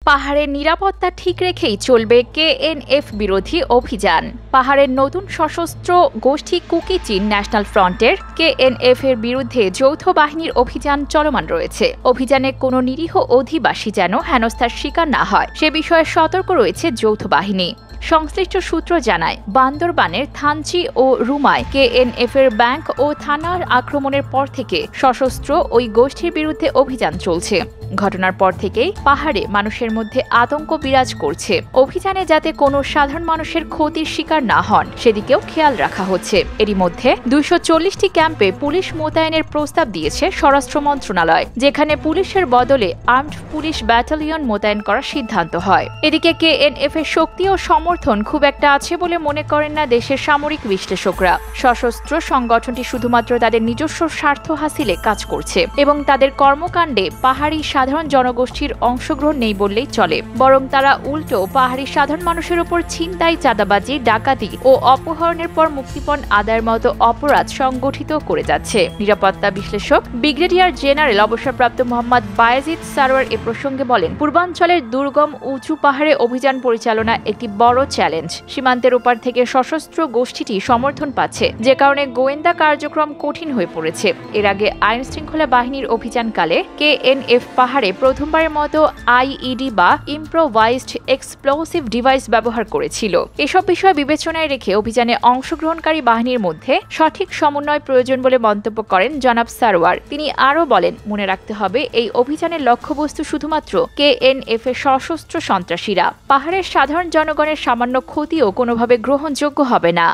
পাহাড়ের নিরাপত্তা ঠিক রেখেই চলবে কেএনএফ বিরোধী অভিযান। পাহাড়ের নতুন সশস্ত্র গোষ্ঠী কুকি চিন ন্যাশনাল ফ্রন্টের কেএনএফ এর বিরুদ্ধে যৌথ বাহিনীর অভিযান চলমান রয়েছে। অভিযানে কোনো নিরীহ অধিবাসী যেন হেনস্থার শিকার না হয় সে বিষয়ে সতর্ক রয়েছে যৌথ বাহিনী। সংশ্লিষ্ট সূত্র জানায়, বান্দরবানের থানচি ও রুমায় কেএনএফ এর ব্যাংক ও থানার আক্রমণের পর থেকে সশস্ত্র ওই গোষ্ঠীর বিরুদ্ধে অভিযান চলছে। ঘটনার পর থেকেই পাহাড়ে মানুষের মধ্যে আতঙ্ক বিরাজ করছে। অভিযানে যাতে কোনো সাধারণ মানুষের ক্ষতির শিকার না হন সেদিকেও খেয়াল রাখা হচ্ছে। এরই মধ্যে ২৪০টি ক্যাম্পে পুলিশ মোতায়েনের প্রস্তাব দিয়েছে স্বরাষ্ট্র মন্ত্রণালয়, যেখানে পুলিশের বদলে আর্মড পুলিশ ব্যাটালিয়ন মোতায়েন করার সিদ্ধান্ত হয়। এদিকে কেএনএফ এর শক্তি ও সমর্থন খুব একটা আছে বলে মনে করেন না দেশের সামরিক বিশ্লেষকরা। সশস্ত্র সংগঠনটি শুধুমাত্র তাদের নিজস্ব স্বার্থ হাসিলে কাজ করছে এবং তাদের কর্মকাণ্ডে পাহাড়ি সাধারণ জনগোষ্ঠীর অংশগ্রহণ নেই বললেই চলে। বরং তারা উল্টো পাহাড়ি সাধারণ মানুষের উপর ছিনতাই, চাঁদাবাজি, ডাকাতি ও অপহরণের পর মুক্তিপণ আদায়ের মতো অপরাধ সংগঠিত করে যাচ্ছে। নিরাপত্তা বিশ্লেষক ব্রিগেডিয়ার জেনারেল অবসরপ্রাপ্ত মোহাম্মদ বায়েজিদ সারোয়ার এ প্রসঙ্গে বলেন, পূর্বাঞ্চলের দুর্গম উঁচু পাহাড়ে অভিযান পরিচালনা একটি বড় চ্যালেঞ্জ। সীমান্তের ওপার থেকে সশস্ত্র গোষ্ঠীটি সমর্থন পাচ্ছে, যে কারণে গোয়েন্দা কার্যক্রম কঠিন হয়ে পড়েছে। এর আগে আইন শৃঙ্খলা বাহিনীর অভিযানকালে কেএনএফ পাহাড়ে প্রথমবারের মতো আইইডি বা ইম্প্রোভাইজড এক্সপ্লোসিভ ডিভাইস ব্যবহার করেছিল। এসব বিষয় বিবেচনায় রেখে অভিযানে অংশগ্রহণকারী বাহিনীর মধ্যে সঠিক সমন্বয় প্রয়োজন বলে মন্তব্য করেন জনাব সারোয়ার। তিনি আরও বলেন, মনে রাখতে হবে এই অভিযানের লক্ষ্যবস্তু শুধুমাত্র কেএনএফ এর সশস্ত্র সন্ত্রাসীরা। পাহাড়ের সাধারণ জনগণের সামান্য ক্ষতিও কোনোভাবে গ্রহণযোগ্য হবে না।